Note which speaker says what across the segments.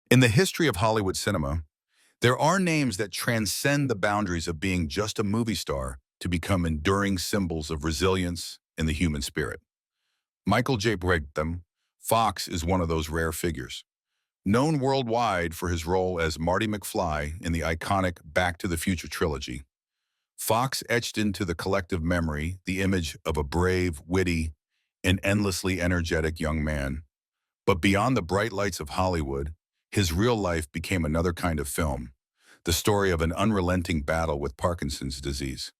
Speaker 1: In the history of Hollywood cinema, there are names that transcend the boundaries of being just a movie star to become enduring symbols of resilience and the human spirit. Michael J. Brigham Fox is one of those rare figures. Known worldwide for his role as Marty McFly in the iconic Back to the Future trilogy, Fox etched into the collective memory the image of a brave, witty, and endlessly energetic young man. But beyond the bright lights of Hollywood, his real life became another kind of film, the story of an unrelenting battle with Parkinson's disease,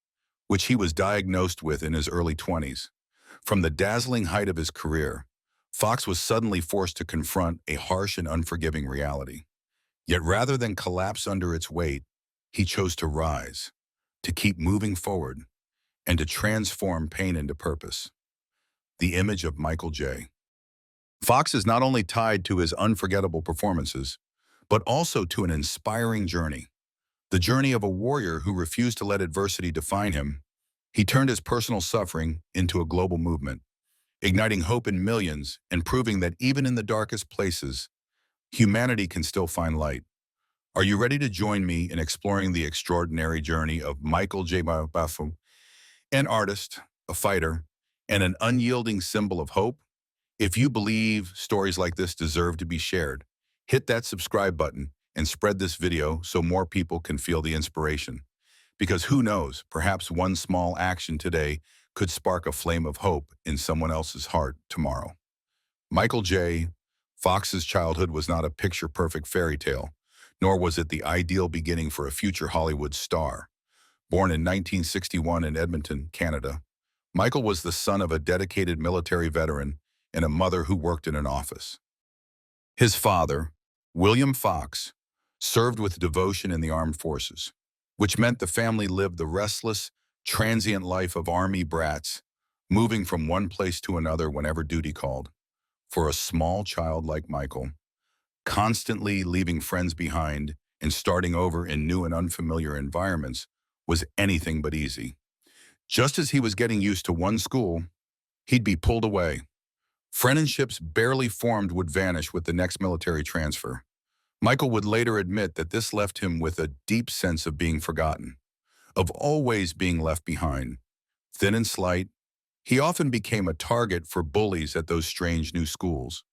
Speaker 1: which he was diagnosed with in his early 20s. From the dazzling height of his career, Fox was suddenly forced to confront a harsh and unforgiving reality. Yet rather than collapse under its weight, he chose to rise, to keep moving forward, and to transform pain into purpose. The image of Michael J. Fox is not only tied to his unforgettable performances, but also to an inspiring journey. The journey of a warrior who refused to let adversity define him. He turned his personal suffering into a global movement, igniting hope in millions and proving that even in the darkest places, humanity can still find light. Are you ready to join me in exploring the extraordinary journey of Michael J. Bafum, an artist, a fighter, and an unyielding symbol of hope? If you believe stories like this deserve to be shared, hit that subscribe button and spread this video so more people can feel the inspiration. Because who knows, perhaps one small action today could spark a flame of hope in someone else's heart tomorrow. Michael J. Fox's childhood was not a picture-perfect fairy tale, nor was it the ideal beginning for a future Hollywood star. Born in 1961 in Edmonton, Canada, Michael was the son of a dedicated military veteran and a mother who worked in an office. His father, William Fox, served with devotion in the armed forces, which meant the family lived the restless, transient life of army brats, moving from one place to another whenever duty called. For a small child like Michael, constantly leaving friends behind and starting over in new and unfamiliar environments was anything but easy. Just as he was getting used to one school, he'd be pulled away. Friendships barely formed would vanish with the next military transfer. Michael would later admit that this left him with a deep sense of being forgotten, of always being left behind. Thin and slight, he often became a target for bullies at those strange new schools,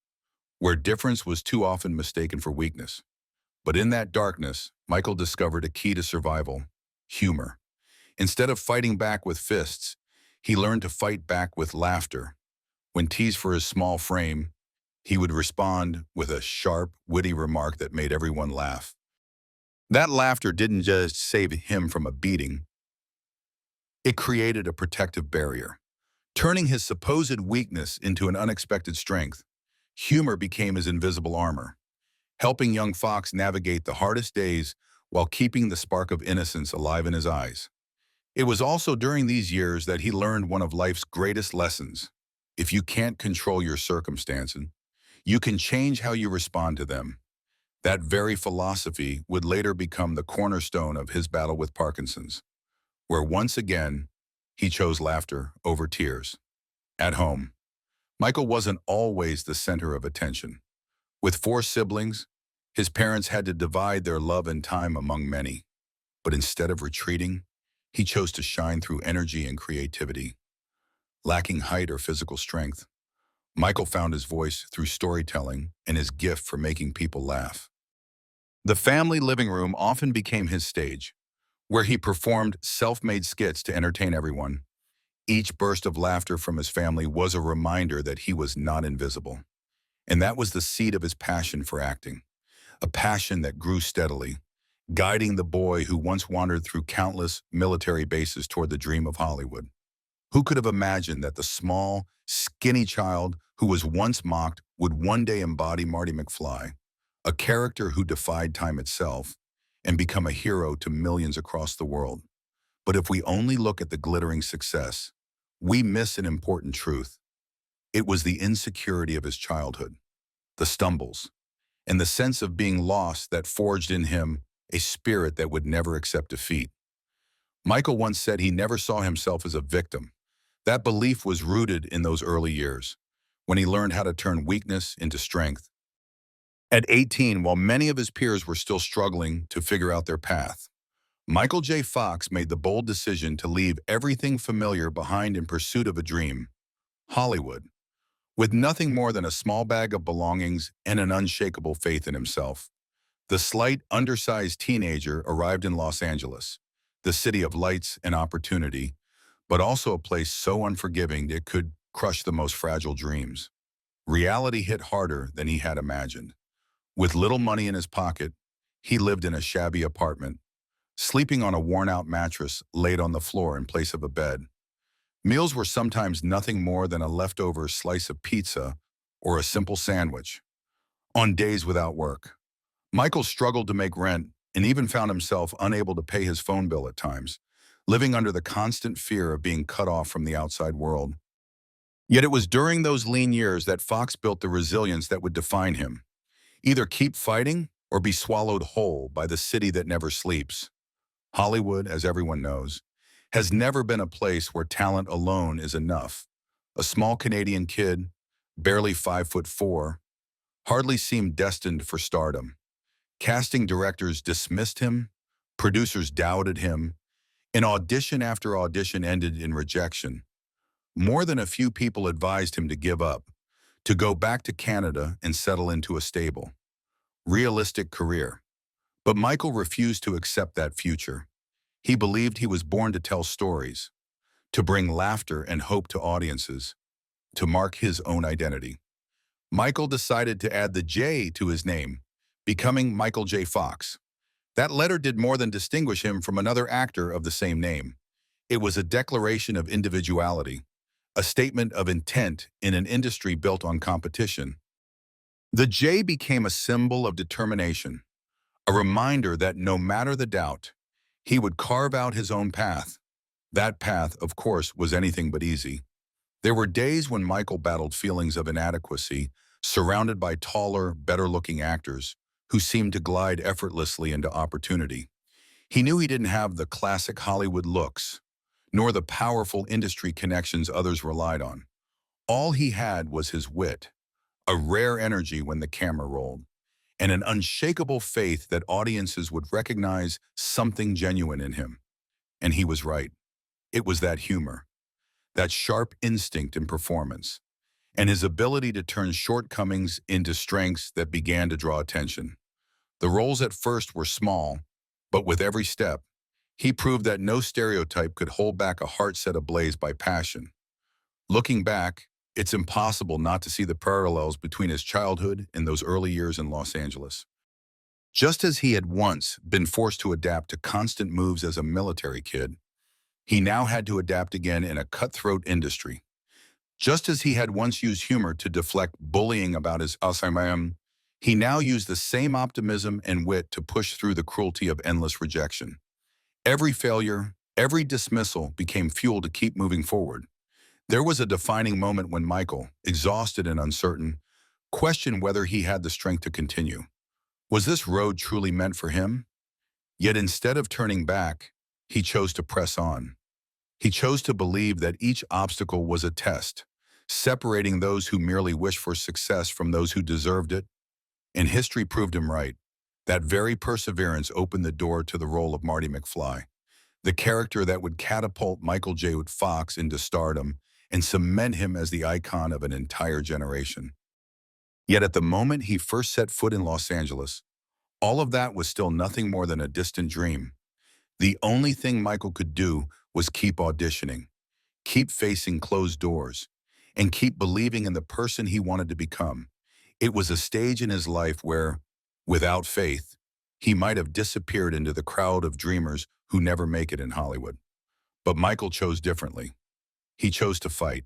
Speaker 1: where difference was too often mistaken for weakness. But in that darkness, Michael discovered a key to survival: humor. Instead of fighting back with fists, he learned to fight back with laughter. When teased for his small frame, he would respond with a sharp, witty remark that made everyone laugh. That laughter didn't just save him from a beating, it created a protective barrier. Turning his supposed weakness into an unexpected strength, humor became his invisible armor, helping young Fox navigate the hardest days while keeping the spark of innocence alive in his eyes. It was also during these years that he learned one of life's greatest lessons. If you can't control your circumstances, you can change how you respond to them. That very philosophy would later become the cornerstone of his battle with Parkinson's, where once again, he chose laughter over tears. At home, Michael wasn't always the center of attention. With 4 siblings, his parents had to divide their love and time among many. But instead of retreating, he chose to shine through energy and creativity. Lacking height or physical strength, Michael found his voice through storytelling and his gift for making people laugh. The family living room often became his stage, where he performed self-made skits to entertain everyone. Each burst of laughter from his family was a reminder that he was not invisible. And that was the seed of his passion for acting, a passion that grew steadily, guiding the boy who once wandered through countless military bases toward the dream of Hollywood. Who could have imagined that the small, skinny child who was once mocked would one day embody Marty McFly, a character who defied time itself, and become a hero to millions across the world? But if we only look at the glittering success, we miss an important truth. It was the insecurity of his childhood, the stumbles, and the sense of being lost that forged in him a spirit that would never accept defeat. Michael once said he never saw himself as a victim. That belief was rooted in those early years, when he learned how to turn weakness into strength. At 18, while many of his peers were still struggling to figure out their path, Michael J. Fox made the bold decision to leave everything familiar behind in pursuit of a dream, Hollywood. With nothing more than a small bag of belongings and an unshakable faith in himself, the slight, undersized teenager arrived in Los Angeles, the city of lights and opportunity, but also a place so unforgiving it could crush the most fragile dreams. Reality hit harder than he had imagined. With little money in his pocket, he lived in a shabby apartment, sleeping on a worn-out mattress laid on the floor in place of a bed. Meals were sometimes nothing more than a leftover slice of pizza or a simple sandwich. On days without work, Michael struggled to make rent and even found himself unable to pay his phone bill at times, living under the constant fear of being cut off from the outside world. Yet it was during those lean years that Fox built the resilience that would define him. Either keep fighting or be swallowed whole by the city that never sleeps. Hollywood, as everyone knows, has never been a place where talent alone is enough. A small Canadian kid, barely 5'4", hardly seemed destined for stardom. Casting directors dismissed him, producers doubted him, and audition after audition ended in rejection. More than a few people advised him to give up, to go back to Canada and settle into a stable, realistic career. But Michael refused to accept that future. He believed he was born to tell stories, to bring laughter and hope to audiences, to mark his own identity. Michael decided to add the J to his name, becoming Michael J. Fox. That letter did more than distinguish him from another actor of the same name. It was a declaration of individuality, a statement of intent in an industry built on competition. The J became a symbol of determination, a reminder that no matter the doubt, he would carve out his own path. That path, of course, was anything but easy. There were days when Michael battled feelings of inadequacy, surrounded by taller, better-looking actors who seemed to glide effortlessly into opportunity. He knew he didn't have the classic Hollywood looks, nor the powerful industry connections others relied on. All he had was his wit, a rare energy when the camera rolled, and an unshakable faith that audiences would recognize something genuine in him. And he was right. It was that humor, that sharp instinct in performance, and his ability to turn shortcomings into strengths that began to draw attention. The roles at first were small, but with every step, he proved that no stereotype could hold back a heart set ablaze by passion. Looking back, it's impossible not to see the parallels between his childhood and those early years in Los Angeles. Just as he had once been forced to adapt to constant moves as a military kid, he now had to adapt again in a cutthroat industry. Just as he had once used humor to deflect bullying about his Alzheimer's, he now used the same optimism and wit to push through the cruelty of endless rejection. Every failure, every dismissal became fuel to keep moving forward. There was a defining moment when Michael, exhausted and uncertain, questioned whether he had the strength to continue. Was this road truly meant for him? Yet instead of turning back, he chose to press on. He chose to believe that each obstacle was a test, separating those who merely wished for success from those who deserved it. And history proved him right. That very perseverance opened the door to the role of Marty McFly, the character that would catapult Michael J. Fox into stardom and cement him as the icon of an entire generation. Yet at the moment he first set foot in Los Angeles, all of that was still nothing more than a distant dream. The only thing Michael could do was keep auditioning, keep facing closed doors, and keep believing in the person he wanted to become. It was a stage in his life where, without faith, he might have disappeared into the crowd of dreamers who never make it in Hollywood. But Michael chose differently. He chose to fight.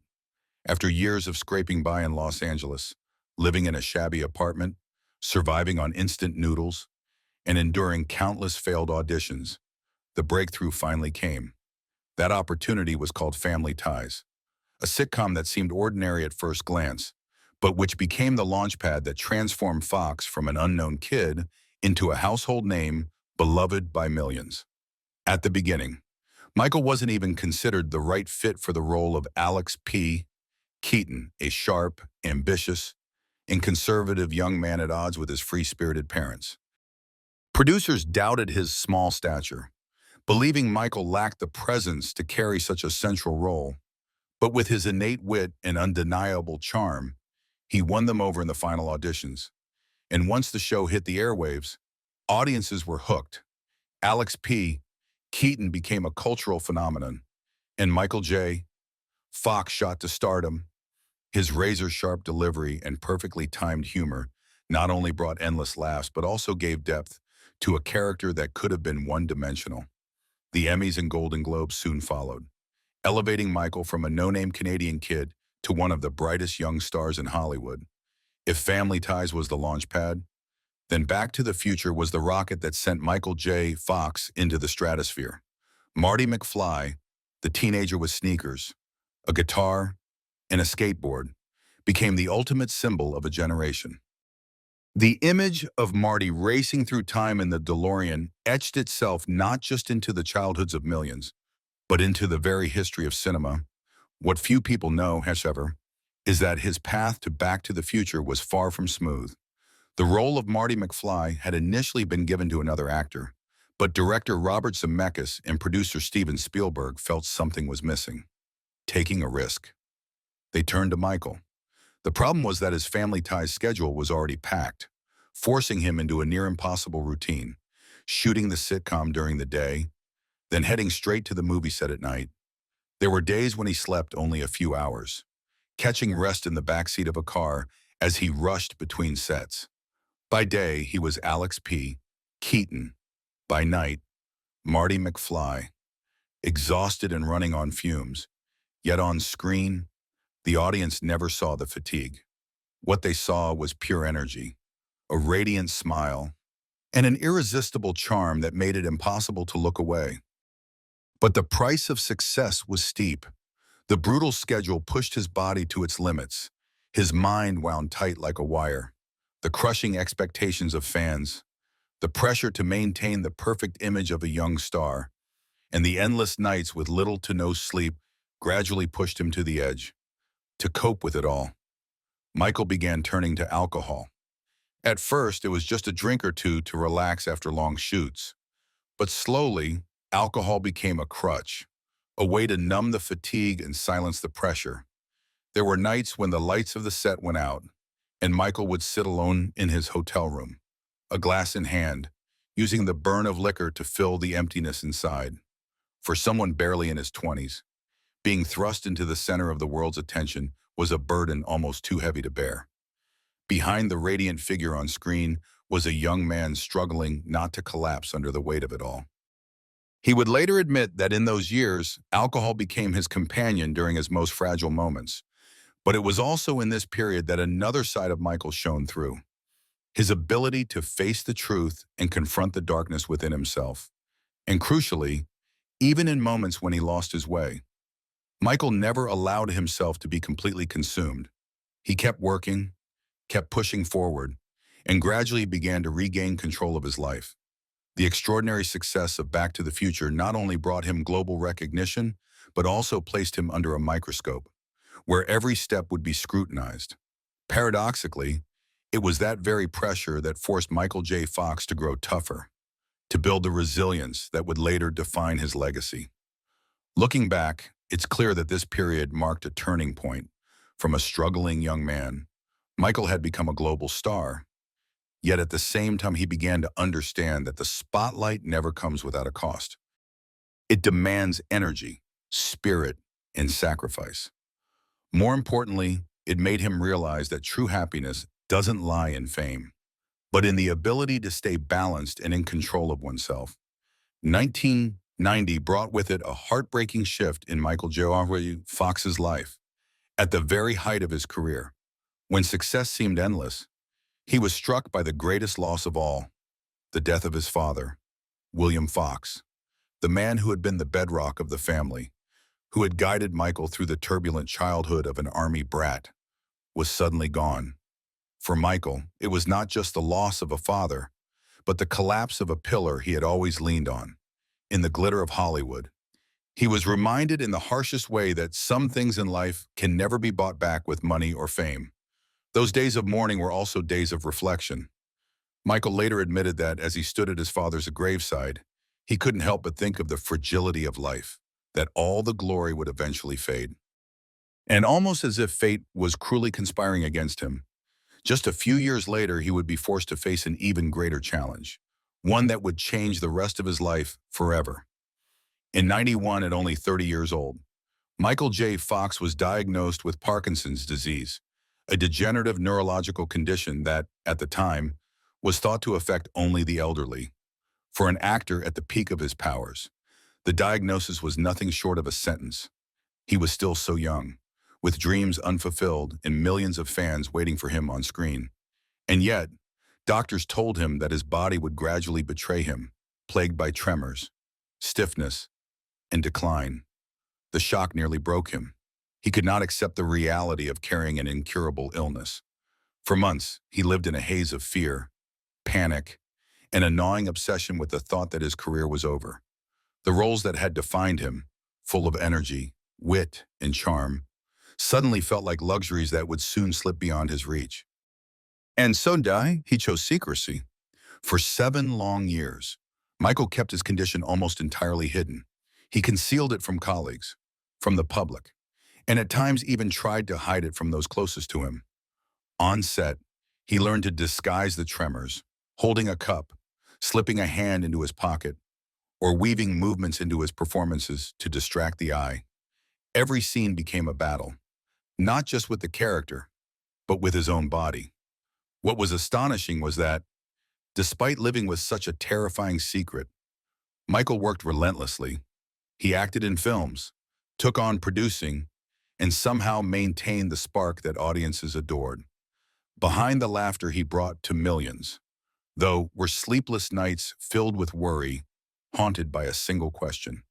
Speaker 1: After years of scraping by in Los Angeles, living in a shabby apartment, surviving on instant noodles, and enduring countless failed auditions, the breakthrough finally came. That opportunity was called Family Ties, a sitcom that seemed ordinary at first glance, but which became the launchpad that transformed Fox from an unknown kid into a household name beloved by millions. At the beginning, Michael wasn't even considered the right fit for the role of Alex P. Keaton, a sharp, ambitious, and conservative young man at odds with his free-spirited parents. Producers doubted his small stature, believing Michael lacked the presence to carry such a central role. But with his innate wit and undeniable charm, he won them over in the final auditions. And once the show hit the airwaves, audiences were hooked. Alex P. Keaton became a cultural phenomenon, and Michael J. Fox shot to stardom. His razor-sharp delivery and perfectly timed humor not only brought endless laughs, but also gave depth to a character that could have been one-dimensional. The Emmys and Golden Globes soon followed, elevating Michael from a no-name Canadian kid to one of the brightest young stars in Hollywood. If Family Ties was the launch pad, then Back to the Future was the rocket that sent Michael J. Fox into the stratosphere. Marty McFly, the teenager with sneakers, a guitar, and a skateboard, became the ultimate symbol of a generation. The image of Marty racing through time in the DeLorean etched itself not just into the childhoods of millions, but into the very history of cinema. What few people know, however, is that his path to Back to the Future was far from smooth. The role of Marty McFly had initially been given to another actor, but director Robert Zemeckis and producer Steven Spielberg felt something was missing. Taking a risk. They turned to Michael. The problem was that his Family Ties schedule was already packed, forcing him into a near-impossible routine, shooting the sitcom during the day, then heading straight to the movie set at night. There were days when he slept only a few hours, catching rest in the backseat of a car as he rushed between sets. By day, he was Alex P. Keaton. By night, Marty McFly, exhausted and running on fumes. Yet on screen, the audience never saw the fatigue. What they saw was pure energy, a radiant smile, and an irresistible charm that made it impossible to look away. But the price of success was steep. The brutal schedule pushed his body to its limits, his mind wound tight like a wire. The crushing expectations of fans, the pressure to maintain the perfect image of a young star, and the endless nights with little to no sleep gradually pushed him to the edge. To cope with it all, Michael began turning to alcohol. At first, it was just a drink or two to relax after long shoots. But slowly, alcohol became a crutch, a way to numb the fatigue and silence the pressure. There were nights when the lights of the set went out, and Michael would sit alone in his hotel room, a glass in hand, using the burn of liquor to fill the emptiness inside. For someone barely in his 20s, being thrust into the center of the world's attention was a burden almost too heavy to bear. Behind the radiant figure on screen was a young man struggling not to collapse under the weight of it all. He would later admit that in those years, alcohol became his companion during his most fragile moments. But it was also in this period that another side of Michael shone through. His ability to face the truth and confront the darkness within himself. And crucially, even in moments when he lost his way, Michael never allowed himself to be completely consumed. He kept working, kept pushing forward, and gradually began to regain control of his life. The extraordinary success of Back to the Future not only brought him global recognition, but also placed him under a microscope, where every step would be scrutinized. Paradoxically, it was that very pressure that forced Michael J. Fox to grow tougher, to build the resilience that would later define his legacy. Looking back, it's clear that this period marked a turning point. From a struggling young man, Michael had become a global star. Yet at the same time, he began to understand that the spotlight never comes without a cost. It demands energy, spirit, and sacrifice. More importantly, it made him realize that true happiness doesn't lie in fame, but in the ability to stay balanced and in control of oneself. 1990 brought with it a heartbreaking shift in Michael J. Fox's life. At the very height of his career, when success seemed endless, he was struck by the greatest loss of all, the death of his father, William Fox, the man who had been the bedrock of the family, who had guided Michael through the turbulent childhood of an army brat, was suddenly gone. For Michael, it was not just the loss of a father, but the collapse of a pillar he had always leaned on. In the glitter of Hollywood, he was reminded in the harshest way that some things in life can never be bought back with money or fame. Those days of mourning were also days of reflection. Michael later admitted that as he stood at his father's graveside, he couldn't help but think of the fragility of life, that all the glory would eventually fade. And almost as if fate was cruelly conspiring against him, just a few years later he would be forced to face an even greater challenge, one that would change the rest of his life forever. In 91, at only 30 years old, Michael J. Fox was diagnosed with Parkinson's disease, a degenerative neurological condition that, at the time, was thought to affect only the elderly. For an actor at the peak of his powers, the diagnosis was nothing short of a sentence. He was still so young, with dreams unfulfilled and millions of fans waiting for him on screen. And yet, doctors told him that his body would gradually betray him, plagued by tremors, stiffness, and decline. The shock nearly broke him. He could not accept the reality of carrying an incurable illness. For months, he lived in a haze of fear, panic, and a gnawing obsession with the thought that his career was over. The roles that had defined him, full of energy, wit, and charm, suddenly felt like luxuries that would soon slip beyond his reach. And so he chose secrecy. For 7 long years, Michael kept his condition almost entirely hidden. He concealed it from colleagues, from the public, and at times even tried to hide it from those closest to him. On set, he learned to disguise the tremors, holding a cup, slipping a hand into his pocket, or weaving movements into his performances to distract the eye. Every scene became a battle, not just with the character, but with his own body. What was astonishing was that, despite living with such a terrifying secret, Michael worked relentlessly. He acted in films, took on producing, and somehow maintained the spark that audiences adored. Behind the laughter he brought to millions, though, were sleepless nights filled with worry, haunted by a single question: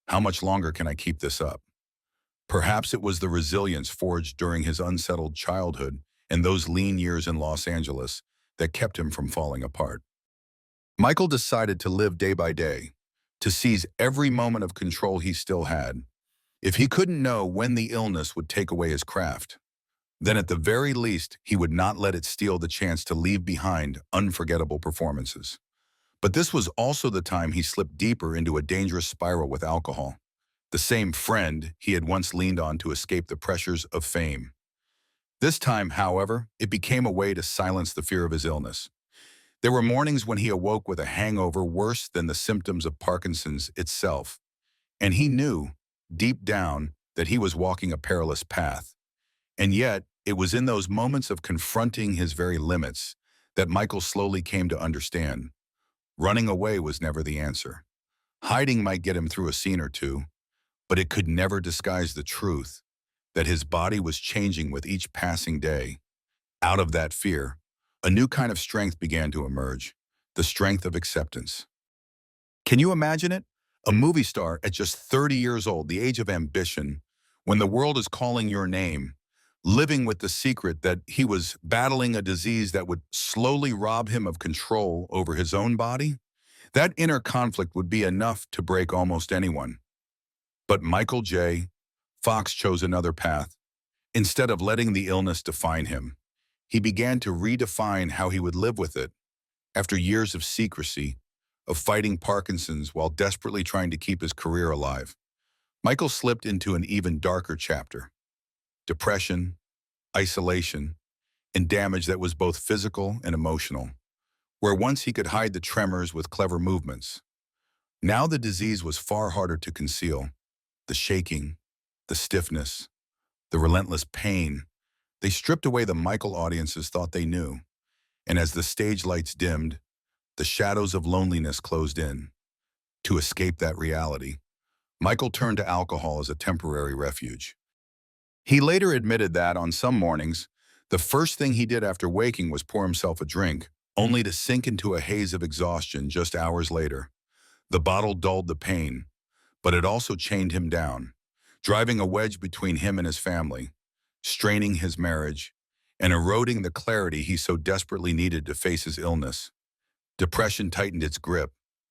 Speaker 1: how much longer can I keep this up? Perhaps it was the resilience forged during his unsettled childhood and those lean years in Los Angeles that kept him from falling apart. Michael decided to live day by day, to seize every moment of control he still had. If he couldn't know when the illness would take away his craft, then at the very least he would not let it steal the chance to leave behind unforgettable performances. But this was also the time he slipped deeper into a dangerous spiral with alcohol, the same friend he had once leaned on to escape the pressures of fame. This time, however, it became a way to silence the fear of his illness. There were mornings when he awoke with a hangover worse than the symptoms of Parkinson's itself, and he knew, deep down, that he was walking a perilous path. And yet, it was in those moments of confronting his very limits that Michael slowly came to understand. Running away was never the answer. Hiding might get him through a scene or two, but it could never disguise the truth that his body was changing with each passing day. Out of that fear, a new kind of strength began to emerge, the strength of acceptance. Can you imagine it? A movie star at just 30 years old, the age of ambition, when the world is calling your name, living with the secret that he was battling a disease that would slowly rob him of control over his own body? That inner conflict would be enough to break almost anyone. But Michael J. Fox chose another path. Instead of letting the illness define him, he began to redefine how he would live with it. After years of secrecy, of fighting Parkinson's while desperately trying to keep his career alive, Michael slipped into an even darker chapter: depression, isolation, and damage that was both physical and emotional. Where once he could hide the tremors with clever movements, now the disease was far harder to conceal. The shaking, the stiffness, the relentless pain, they stripped away the Michael audiences thought they knew. And as the stage lights dimmed, the shadows of loneliness closed in. To escape that reality, Michael turned to alcohol as a temporary refuge. He later admitted that, on some mornings, the first thing he did after waking was pour himself a drink, only to sink into a haze of exhaustion just hours later. The bottle dulled the pain, but it also chained him down, driving a wedge between him and his family, straining his marriage, and eroding the clarity he so desperately needed to face his illness. Depression tightened its grip.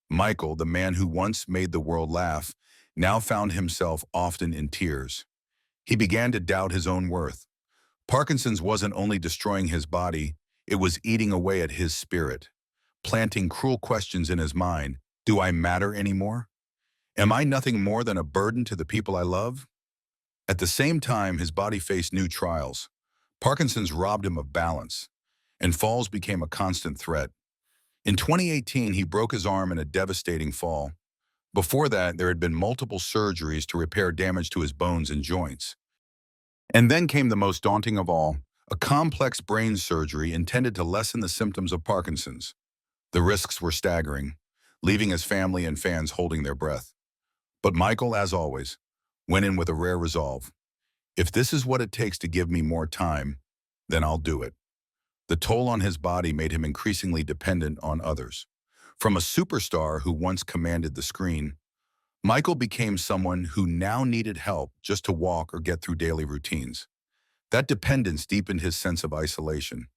Speaker 1: Michael, the man who once made the world laugh, now found himself often in tears. He began to doubt his own worth. Parkinson's wasn't only destroying his body, it was eating away at his spirit, planting cruel questions in his mind. Do I matter anymore? Am I nothing more than a burden to the people I love? At the same time, his body faced new trials. Parkinson's robbed him of balance, and falls became a constant threat. In 2018, he broke his arm in a devastating fall. Before that, there had been multiple surgeries to repair damage to his bones and joints. And then came the most daunting of all, a complex brain surgery intended to lessen the symptoms of Parkinson's. The risks were staggering, leaving his family and fans holding their breath. But Michael, as always, went in with a rare resolve. If this is what it takes to give me more time, then I'll do it. The toll on his body made him increasingly dependent on others. From a superstar who once commanded the screen, Michael became someone who now needed help just to walk or get through daily routines. That dependence deepened his sense of isolation.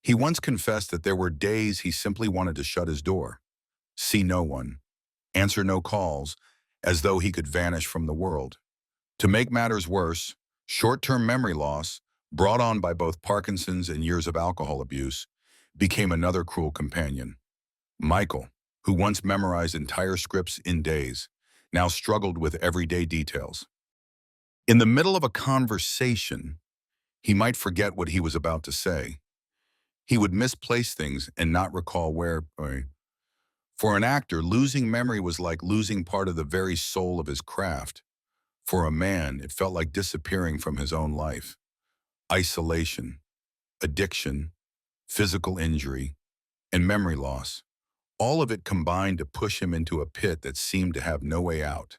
Speaker 1: He once confessed that there were days he simply wanted to shut his door, see no one, answer no calls, as though he could vanish from the world. To make matters worse, short-term memory loss, brought on by both Parkinson's and years of alcohol abuse, became another cruel companion. Michael, who once memorized entire scripts in days, now struggled with everyday details. In the middle of a conversation, he might forget what he was about to say. He would misplace things and not recall where. For an actor, losing memory was like losing part of the very soul of his craft. For a man, it felt like disappearing from his own life. Isolation, addiction, physical injury, and memory loss. All of it combined to push him into a pit that seemed to have no way out.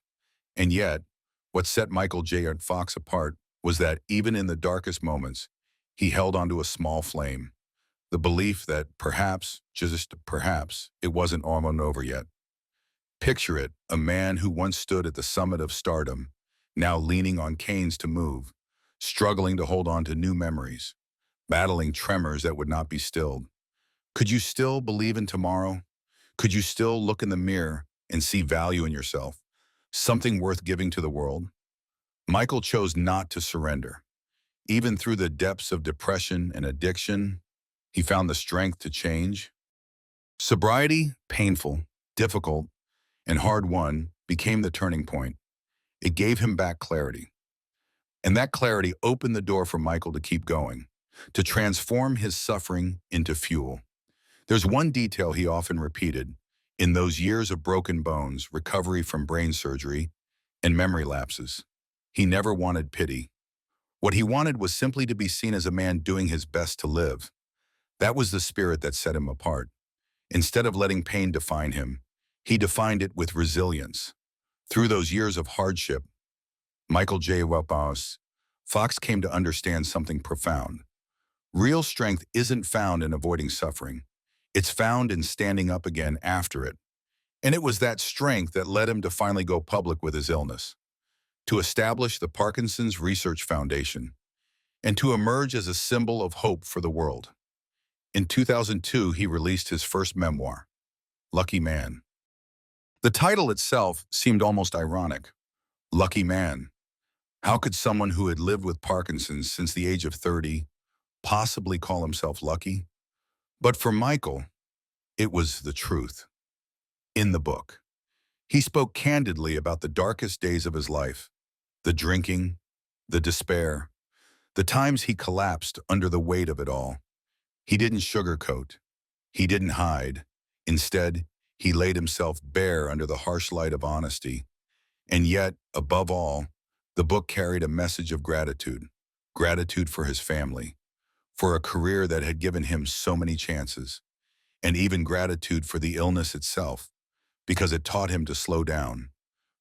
Speaker 1: And yet, what set Michael J. Fox apart was that even in the darkest moments, he held onto a small flame. The belief that perhaps, just perhaps, it wasn't almost over yet. Picture it, a man who once stood at the summit of stardom, now leaning on canes to move, struggling to hold on to new memories, battling tremors that would not be stilled. Could you still believe in tomorrow? Could you still look in the mirror and see value in yourself, something worth giving to the world? Michael chose not to surrender. Even through the depths of depression and addiction, he found the strength to change. Sobriety, painful, difficult, and hard-won, became the turning point. It gave him back clarity. And that clarity opened the door for Michael to keep going, to transform his suffering into fuel. There's one detail he often repeated. In those years of broken bones, recovery from brain surgery, and memory lapses, he never wanted pity. What he wanted was simply to be seen as a man doing his best to live. That was the spirit that set him apart. Instead of letting pain define him, he defined it with resilience. Through those years of hardship, Michael J. Fox came to understand something profound. Real strength isn't found in avoiding suffering. It's found in standing up again after it. And it was that strength that led him to finally go public with his illness, to establish the Parkinson's Research Foundation, and to emerge as a symbol of hope for the world. In 2002, he released his first memoir, Lucky Man. The title itself seemed almost ironic. Lucky man. How could someone who had lived with Parkinson's since the age of 30 possibly call himself lucky? But for Michael, it was the truth. In the book, he spoke candidly about the darkest days of his life, the drinking, the despair, the times he collapsed under the weight of it all. He didn't sugarcoat. He didn't hide. Instead, he laid himself bare under the harsh light of honesty. And yet, above all, the book carried a message of gratitude. Gratitude for his family, for a career that had given him so many chances, and even gratitude for the illness itself, because it taught him to slow down,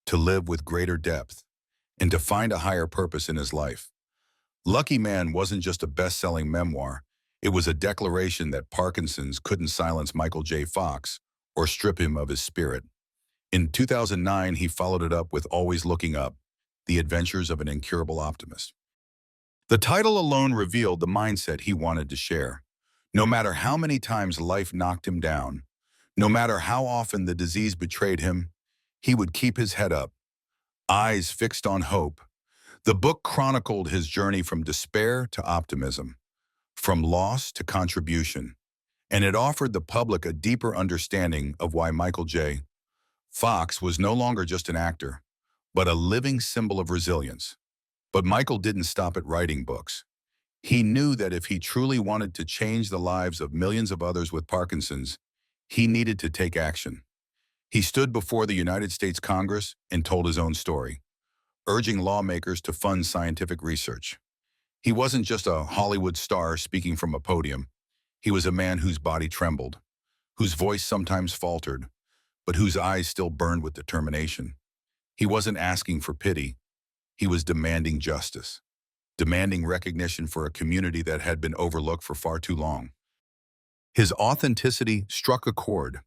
Speaker 1: to live with greater depth, and to find a higher purpose in his life. Lucky Man wasn't just a best-selling memoir. It was a declaration that Parkinson's couldn't silence Michael J. Fox or strip him of his spirit. In 2009, he followed it up with Always Looking Up, The Adventures of an Incurable Optimist. The title alone revealed the mindset he wanted to share. No matter how many times life knocked him down, no matter how often the disease betrayed him, he would keep his head up, eyes fixed on hope. The book chronicled his journey from despair to optimism, from loss to contribution, and it offered the public a deeper understanding of why Michael J. Fox was no longer just an actor, but a living symbol of resilience. But Michael didn't stop at writing books. He knew that if he truly wanted to change the lives of millions of others with Parkinson's, he needed to take action. He stood before the United States Congress and told his own story, urging lawmakers to fund scientific research. He wasn't just a Hollywood star speaking from a podium. He was a man whose body trembled, whose voice sometimes faltered, but whose eyes still burned with determination. He wasn't asking for pity. He was demanding justice, demanding recognition for a community that had been overlooked for far too long. His authenticity struck a chord,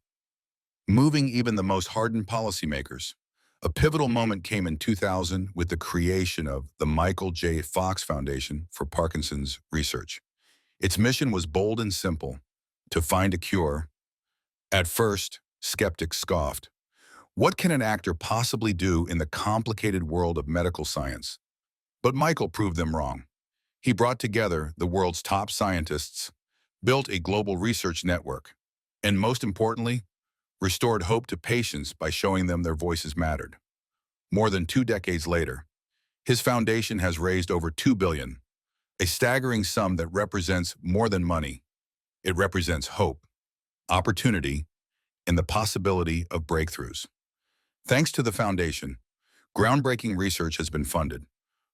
Speaker 1: moving even the most hardened policymakers. A pivotal moment came in 2000 with the creation of the Michael J. Fox Foundation for Parkinson's Research. Its mission was bold and simple: to find a cure. At first, skeptics scoffed. What can an actor possibly do in the complicated world of medical science? But Michael proved them wrong. He brought together the world's top scientists, built a global research network, and most importantly, restored hope to patients by showing them their voices mattered. More than 2 decades later, his foundation has raised over $2 billion, a staggering sum that represents more than money. It represents hope, opportunity, and the possibility of breakthroughs. Thanks to the foundation, groundbreaking research has been funded,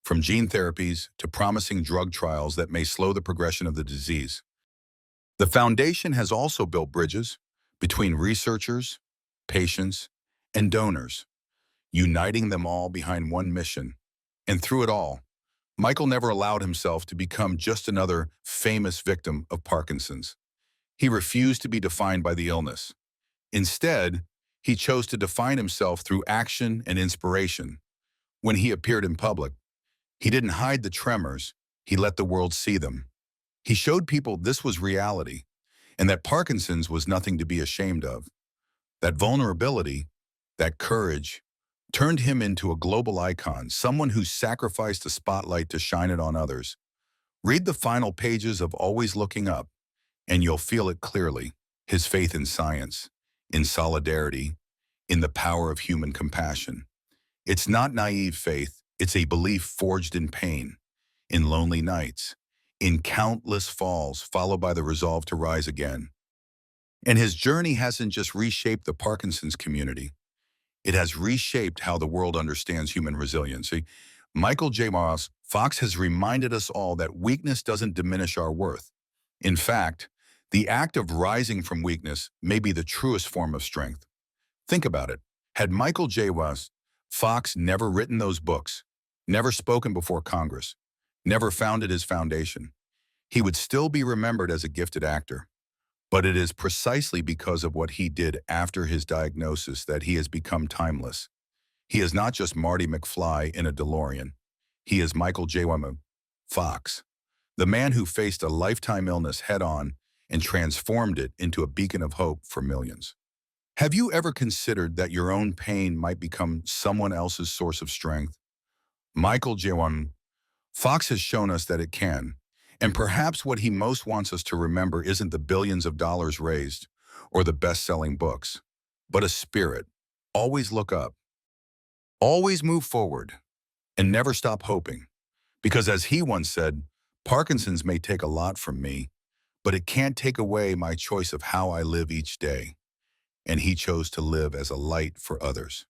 Speaker 1: from gene therapies to promising drug trials that may slow the progression of the disease. The foundation has also built bridges between researchers, patients, and donors, uniting them all behind one mission. And through it all, Michael never allowed himself to become just another famous victim of Parkinson's. He refused to be defined by the illness. Instead, he chose to define himself through action and inspiration. When he appeared in public, he didn't hide the tremors, he let the world see them. He showed people this was reality, and that Parkinson's was nothing to be ashamed of. That vulnerability, that courage, turned him into a global icon, someone who sacrificed the spotlight to shine it on others. Read the final pages of Always Looking Up, and you'll feel it clearly: his faith in science, in solidarity, in the power of human compassion. It's not naive faith, it's a belief forged in pain, in lonely nights, in countless falls, followed by the resolve to rise again. And his journey hasn't just reshaped the Parkinson's community, it has reshaped how the world understands human resiliency. Michael J. Fox has reminded us all that weakness doesn't diminish our worth. In fact, the act of rising from weakness may be the truest form of strength. Think about it. Had Michael J. Fox never written those books, never spoken before Congress, never founded his foundation, he would still be remembered as a gifted actor. But it is precisely because of what he did after his diagnosis that he has become timeless. He is not just Marty McFly in a DeLorean. He is Michael J. Fox, the man who faced a lifetime illness head-on and transformed it into a beacon of hope for millions. Have you ever considered that your own pain might become someone else's source of strength? Michael J. Fox has shown us that it can. And perhaps what he most wants us to remember isn't the billions of dollars raised or the best-selling books, but a spirit. Always look up, always move forward, and never stop hoping. Because as he once said, Parkinson's may take a lot from me, but it can't take away my choice of how I live each day. And he chose to live as a light for others.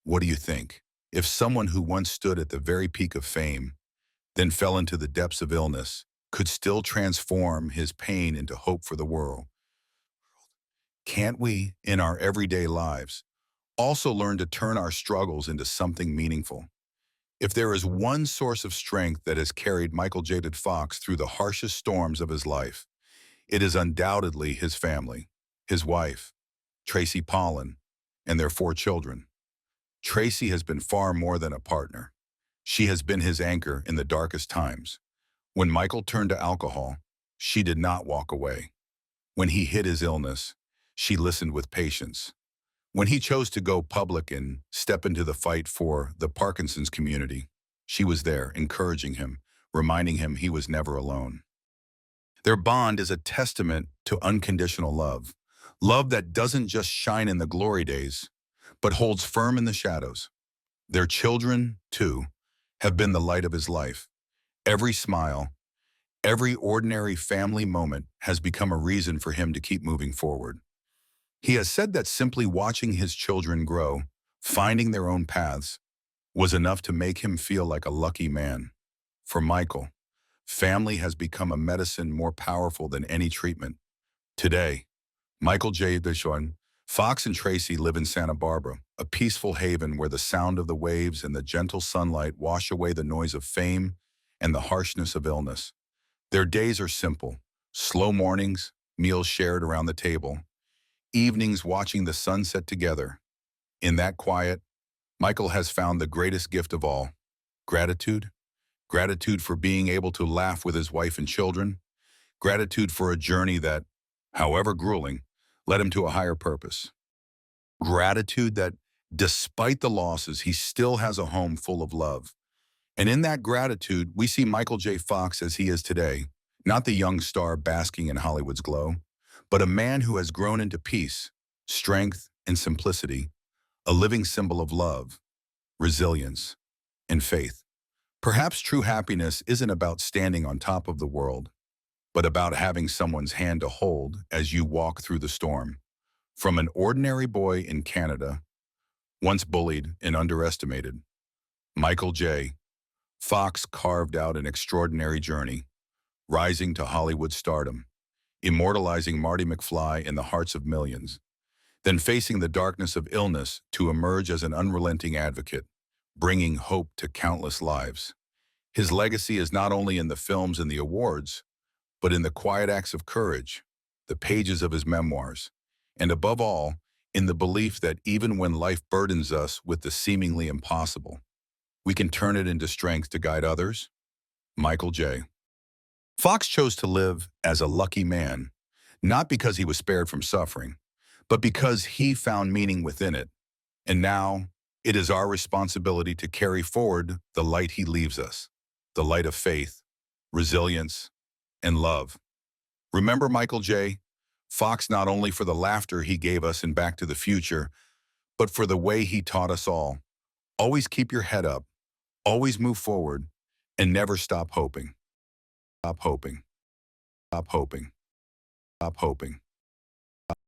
Speaker 1: What do you think? If someone who once stood at the very peak of fame, then fell into the depths of illness, could still transform his pain into hope for the world, can't we, in our everyday lives, also learn to turn our struggles into something meaningful? If there is one source of strength that has carried Michael J. Fox through the harshest storms of his life, it is undoubtedly his family, his wife, Tracy Pollan, and their 4 children. Tracy has been far more than a partner. She has been his anchor in the darkest times. When Michael turned to alcohol, she did not walk away. When he hid his illness, she listened with patience. When he chose to go public and step into the fight for the Parkinson's community, She was there, encouraging him, reminding him he was never alone. Their bond is a testament to unconditional love. Love that doesn't just shine in the glory days, but holds firm in the shadows. Their children, too, have been the light of his life. Every smile, every ordinary family moment has become a reason for him to keep moving forward. He has said that simply watching his children grow, finding their own paths, was enough to make him feel like a lucky man. For Michael, family has become a medicine more powerful than any treatment. Today, Michael J. Bishon, Fox and Tracy live in Santa Barbara, a peaceful haven where the sound of the waves and the gentle sunlight wash away the noise of fame and the harshness of illness. Their days are simple: slow mornings, meals shared around the table, evenings watching the sunset together. In that quiet, Michael has found the greatest gift of all: gratitude. Gratitude for being able to laugh with his wife and children. Gratitude for a journey that, however grueling, led him to a higher purpose. Gratitude that, despite the losses, he still has a home full of love. And in that gratitude, we see Michael J. Fox as he is today, not the young star basking in Hollywood's glow, but a man who has grown into peace, strength, and simplicity, a living symbol of love, resilience, and faith. Perhaps true happiness isn't about standing on top of the world, but about having someone's hand to hold as you walk through the storm. From an ordinary boy in Canada, once bullied and underestimated, Michael J. Fox carved out an extraordinary journey, rising to Hollywood stardom, immortalizing Marty McFly in the hearts of millions, then facing the darkness of illness to emerge as an unrelenting advocate, bringing hope to countless lives. His legacy is not only in the films and the awards, but in the quiet acts of courage, the pages of his memoirs, and above all, in the belief that even when life burdens us with the seemingly impossible, we can turn it into strength to guide others. Michael J. Fox chose to live as a lucky man, not because he was spared from suffering, but because he found meaning within it. And now, it is our responsibility to carry forward the light he leaves us, the light of faith, resilience, and love. Remember Michael J. Fox not only for the laughter he gave us in Back to the Future, but for the way he taught us all. Always keep your head up, always move forward, and never stop hoping. Stop hoping. Stop hoping. Stop hoping.